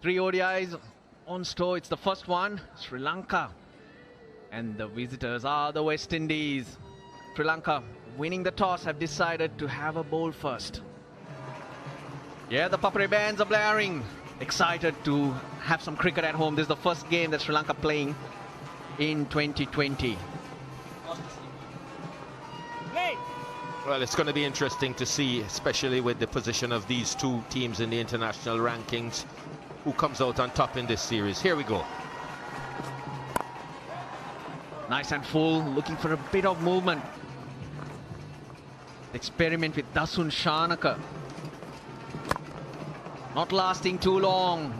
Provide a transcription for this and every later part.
Three ODIs on store. It's the first one, Sri Lanka. And the visitors are the West Indies. Sri Lanka, winning the toss, have decided to have a bowl first. Yeah, the Papare bands are blaring. Excited to have some cricket at home. This is the first game that Sri Lanka playing in 2020. Well, it's going to be interesting to see, especially with the position of these two teams in the international rankings, who comes out on top in this series. Here we go. Nice and full, looking for a bit of movement. Experiment with Dasun Shanaka. Not lasting too long.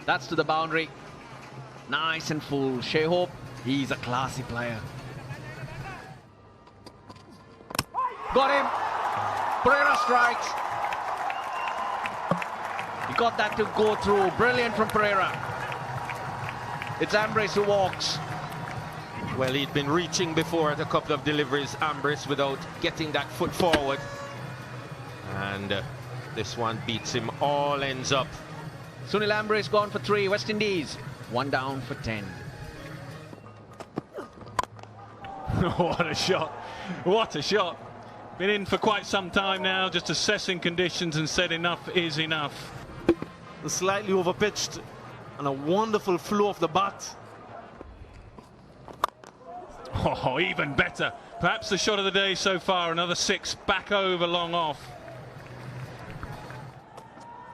That's to the boundary. Nice and full. Shea Hope, he's a classy player. Got him. Pereira strikes. He got that to go through. Brilliant from Pereira. It's Ambrose who walks. Well, he'd been reaching before at a couple of deliveries, Ambrose, without getting that foot forward. And this one beats him all ends up. Sunil Ambrose gone for 3. West Indies, 1 down for 10. What a shot. What a shot. Been in for quite some time now, just assessing conditions, and said enough is enough. Slightly overpitched and a wonderful flow of the bat. Oh, even better. Perhaps the shot of the day so far. Another 6 back over, long off.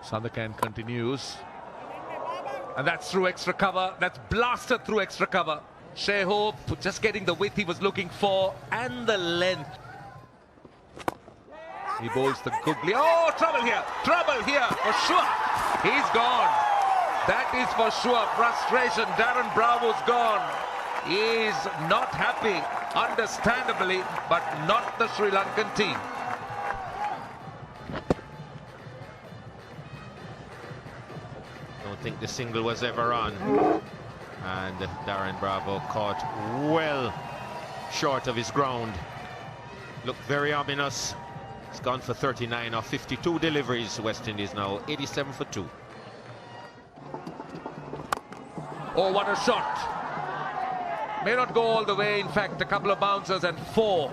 Sandakan continues. And that's through extra cover. That's blasted through extra cover. Shea Hope just getting the width he was looking for and the length. He bowls the googly. Oh, trouble here. Trouble here for sure. He's gone. That is for sure. Frustration. Darren Bravo's gone. He's not happy, understandably, but not the Sri Lankan team. Don't think the single was ever on. And Darren Bravo caught well short of his ground. Looked very ominous. He's gone for 39 off 52 deliveries. West Indies now 87 for 2. Oh, what a shot. May not go all the way. In fact, a couple of bouncers and 4.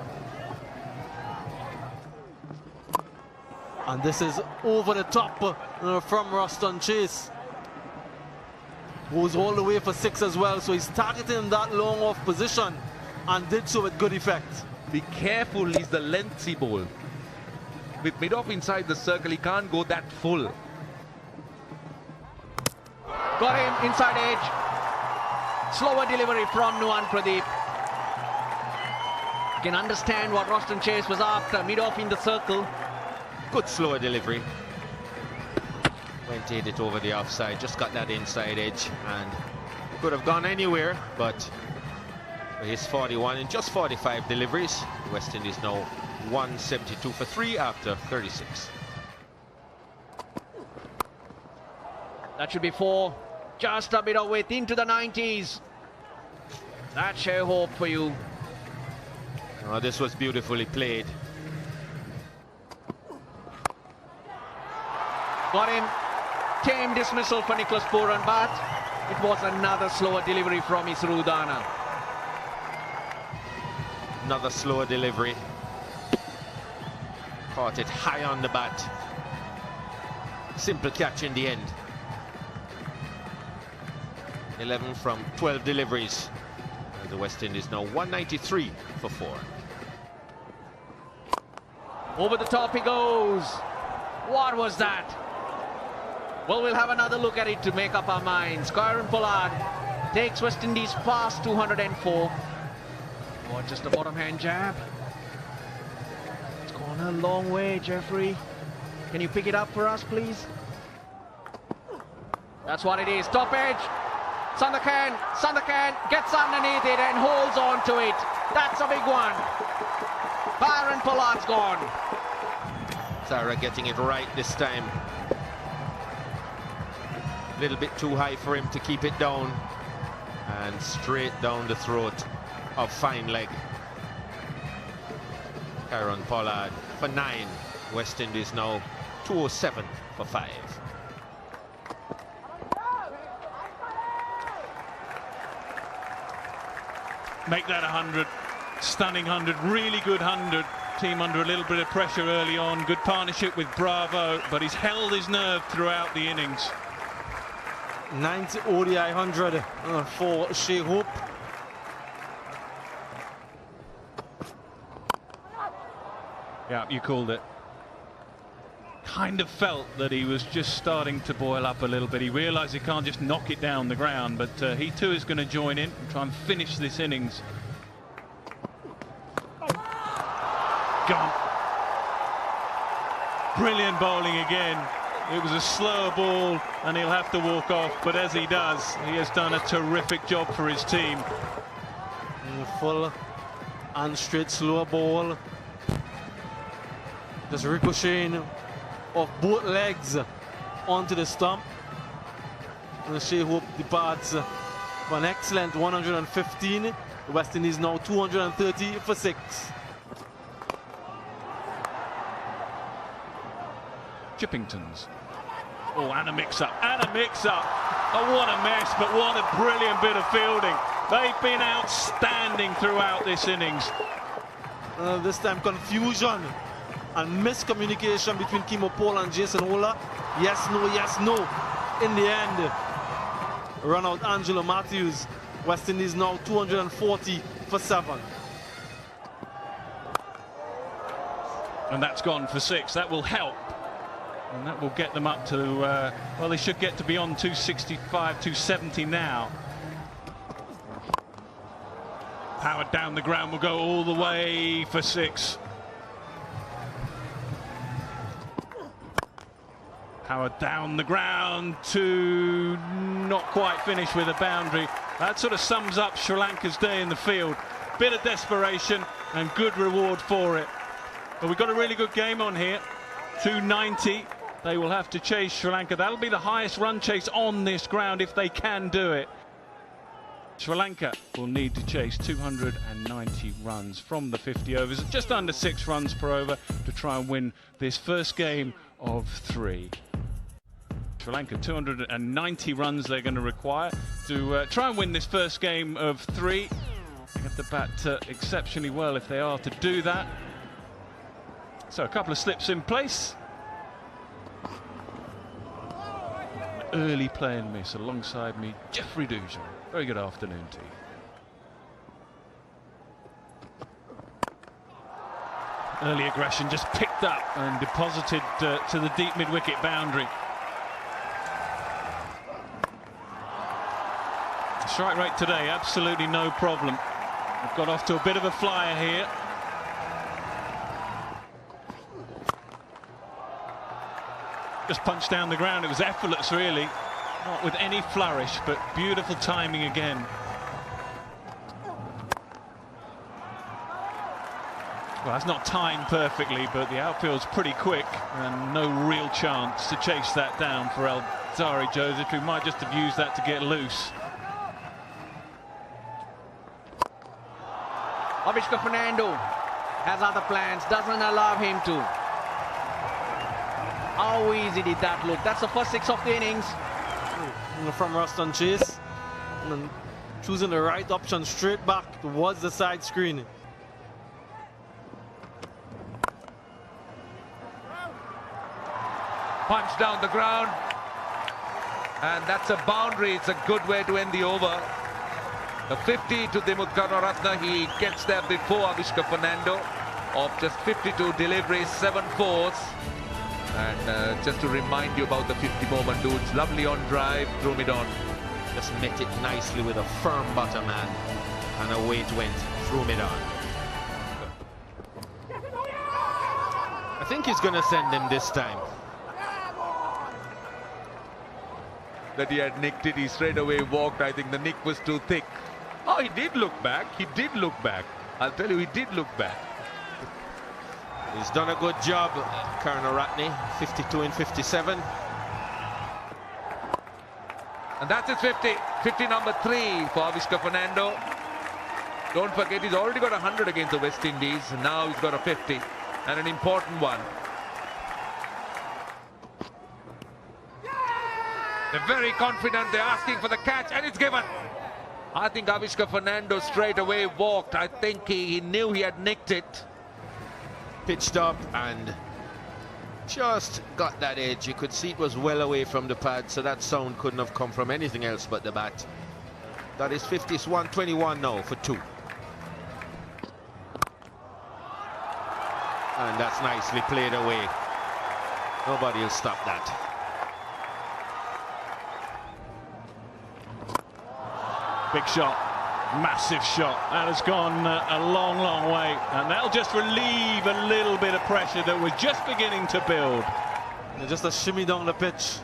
And this is over the top from Ruston Chase. Goes all the way for 6 as well. So he's targeting that long off position and did so with good effect. Be careful, he's the lengthy ball. With mid-off inside the circle, he can't go that full. Got him inside edge. Slower delivery from Nuwan Pradeep. Can understand what Roston Chase was after. Mid-off in the circle. Good slower delivery. Went hit it over the offside, just got that inside edge, and could have gone anywhere, but he's 41 in just 45 deliveries. The West Indies now 172 for 3 after 36. That should be 4. Just a bit of width into the 90s. That's Shea Hope for you. Oh, this was beautifully played. Got him. Tame dismissal for Nicholas Puran, but it was another slower delivery from Isrudana. Another slower delivery. Caught it high on the bat. Simple catch in the end. 11 from 12 deliveries. And the West Indies now 193 for 4. Over the top he goes. What was that? Well, we'll have another look at it to make up our minds. Kieron Pollard takes West Indies past 204. Oh, just a bottom hand jab. It's gone a long way, Jeffrey. Can you pick it up for us, please? That's what it is. Top edge. Sandakan gets underneath it and holds on to it. That's a big one. Kieron Pollard's gone. Zara getting it right this time. A little bit too high for him to keep it down, and straight down the throat of fine leg. Kieron Pollard for 9. West Indies now 207 for 5. make that 100. Stunning 100, really good 100. Team under a little bit of pressure early on. Good partnership with Bravo, but he's held his nerve throughout the innings. 9th ODI 100 for Shea Hope. Yeah, you called it. Kind of felt that he was just starting to boil up a little bit. He realised he can't just knock it down the ground, but he too is going to join in and try and finish this innings. Gone. Brilliant bowling again. It was a slower ball and he'll have to walk off, but as he does, he has done a terrific job for his team. Full and straight slower ball. Just ricocheting of both legs onto the stump. And Shea Hope departs for an excellent 115. The West Indies now 230 for 6. Chippingtons. Oh, and a mix-up, and a mix-up. Oh, what a mess, but what a brilliant bit of fielding. They've been outstanding throughout this innings. This time confusion and miscommunication between Kimo Paul and Jason Ola. Yes, no, yes, no. In the end, run out Angelo Matthews. West Indies now 240 for 7. And that's gone for 6. That will help. And that will get them up to, well, they should get to beyond 265, 270 now. Powered down the ground will go all the way for 6. Powered down the ground to not quite finish with a boundary. That sort of sums up Sri Lanka's day in the field. Bit of desperation and good reward for it. But we've got a really good game on here. 290. They will have to chase Sri Lanka. That'll be the highest run chase on this ground if they can do it. Sri Lanka will need to chase 290 runs from the 50 overs, just under 6 runs per over, to try and win this first game of 3. Sri Lanka 290 runs they're going to require to try and win this first game of 3. They have to bat exceptionally well if they are to do that. So a couple of slips in place. Early play and miss alongside me, Jeffrey Dujan. Very good afternoon to you. Early aggression just picked up and deposited to the deep mid-wicket boundary. Strike rate today, absolutely no problem. We've got off to a bit of a flyer here. Just punched down the ground. It was effortless, really. Not with any flourish, but beautiful timing again. Well, that's not timed perfectly, but the outfield's pretty quick and no real chance to chase that down for Alzarri Joseph, who might just have used that to get loose. Avishka Fernando has other plans, doesn't allow him to. How easy did that look? That's the first 6 of the innings. From Ruston Chase. And choosing the right option straight back towards the side screen. Punch down the ground. And that's a boundary. It's a good way to end the over. The 50 to Dimuth Karunaratne. He gets there before Avishka Fernando. Of just 52 deliveries, 7 fours. And just to remind you about the 50 moment, dudes, lovely on drive, threw mid on. Just met it nicely with a firm bottom hand, and away it went, through mid on. I think he's going to send him this time. That he had nicked it, he straight away walked. I think the nick was too thick. Oh, he did look back. He did look back. I'll tell you, he did look back. He's done a good job, Karunaratne, 52 and 57. And that's his 50. 50 number 3 for Avishka Fernando. Don't forget, he's already got 100 against the West Indies. And now he's got a 50, and an important one. They're very confident. They're asking for the catch, and it's given. I think Avishka Fernando straight away walked. I think he knew he had nicked it. Pitched up and just got that edge. You could see it was well away from the pad, so that sound couldn't have come from anything else but the bat. That is 51-21 now for 2. And that's nicely played away. Nobody will stop that. Big shot, massive shot. That has gone a long, long way. And that'll just relieve a little bit of pressure that was just beginning to build. Just a shimmy down the pitch.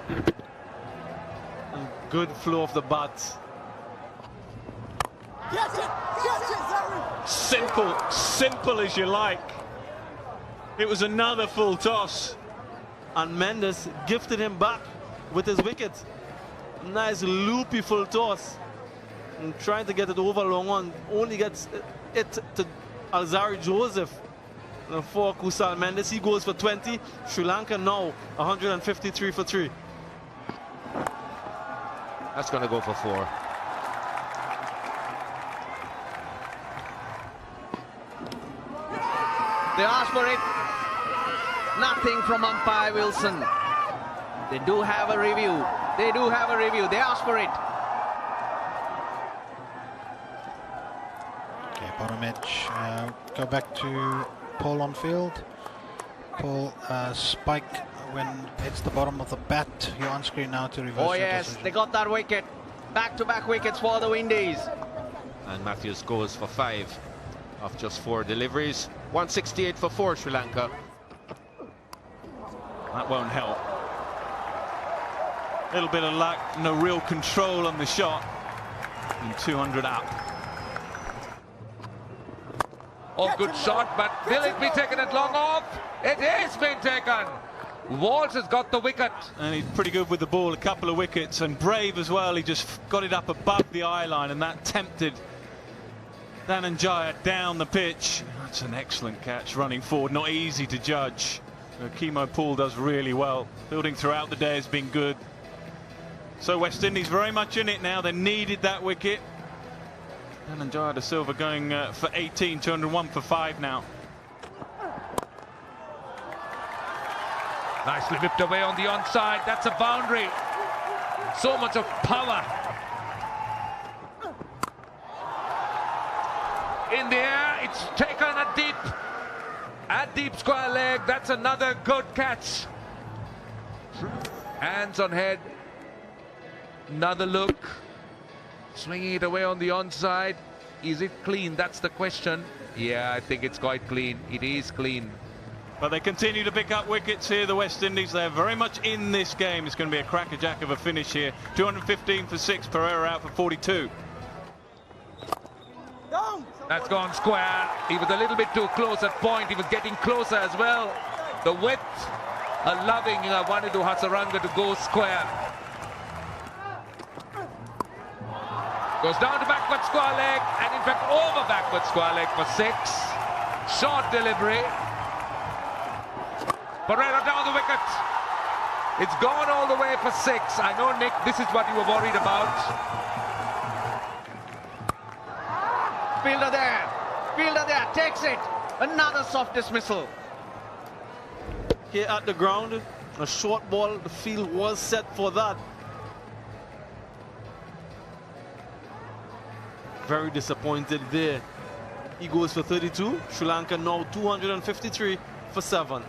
And good flow of the bat. Simple as you like. It was another full toss. And Mendes gifted him back with his wicket. Nice loopy full toss. And trying to get it over long on. Only gets it to Alzari Joseph. And for Kusal Mendes, he goes for 20. Sri Lanka now 153 for 3. That's going to go for 4. They asked for it. Nothing from umpire Wilson. They do have a review. They do have a review. They asked for it. Okay, bottom edge. Go back to Paul on field. Paul, spike when it's the bottom of the bat. You're on screen now to reverse. Oh yes, decision. they got that wicket. Back-to-back wickets for the Windies. And Matthews goes for 5 of just 4 deliveries. 168 for 4, Sri Lanka. That won't help. A little bit of luck, no real control on the shot. And 200 up. Oh, good shot, but will it be taken at long off? It is being taken. Walsh has got the wicket. And he's pretty good with the ball, a couple of wickets, and brave as well. He just got it up above the eye line, and that tempted Dhananjaya down the pitch. That's an excellent catch running forward, not easy to judge. Kemo Poole does really well. Fielding throughout the day has been good. So West Indies very much in it now. They needed that wicket. Dhananjaya de Silva going for 18, 201 for 5 now. Nicely whipped away on the onside. That's a boundary. So much of power. In the air, it's taken at deep square leg. That's another good catch. Hands on head. Another look. Swinging it away on the onside. Is it clean? That's the question. Yeah, I think it's quite clean. It is clean. But they continue to pick up wickets here, the West Indies. They're very much in this game. It's going to be a crackerjack of a finish here. 215 for 6, Pereira out for 42. That's gone square. He was a little bit too close at point. He was getting closer as well. The width, allowing Wanindu Hasaranga to go square. Goes down to backward square leg, and in fact over backward square leg for 6. Short delivery. Pereira down the wicket. It's gone all the way for 6. I know, Nick, this is what you were worried about. Fielder there, takes it. Another soft dismissal. Here at the ground, a short ball, the field was set for that. Very disappointed there. He goes for 32. Sri Lanka now 253 for 7.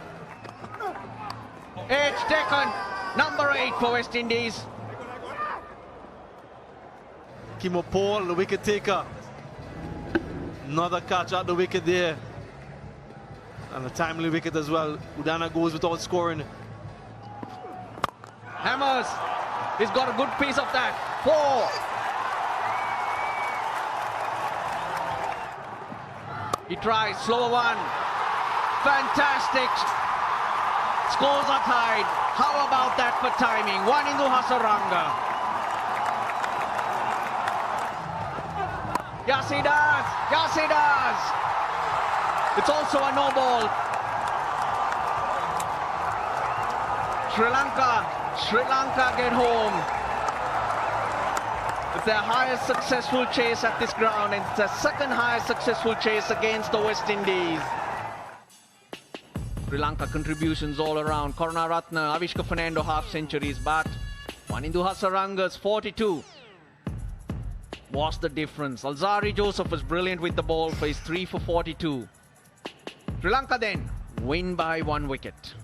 Edge taken. Number 8 for West Indies. Kemo Paul, the wicket taker. Another catch at the wicket there. And a timely wicket as well. Udana goes without scoring. Hammers. He's got a good piece of that. 4. He tries, slower one. Fantastic. Scores are tied. How about that for timing? Wanindu Hasaranga. Yes, he does. Yes, he does. It's also a no ball. Sri Lanka get home. It's their highest successful chase at this ground, and it's their second highest successful chase against the West Indies. Sri Lanka contributions all around. Karunaratne, Avishka Fernando half centuries, but Wanindu Hasaranga's 42 was the difference. Alzari Joseph was brilliant with the ball for his 3 for 42. Sri Lanka then win by 1 wicket.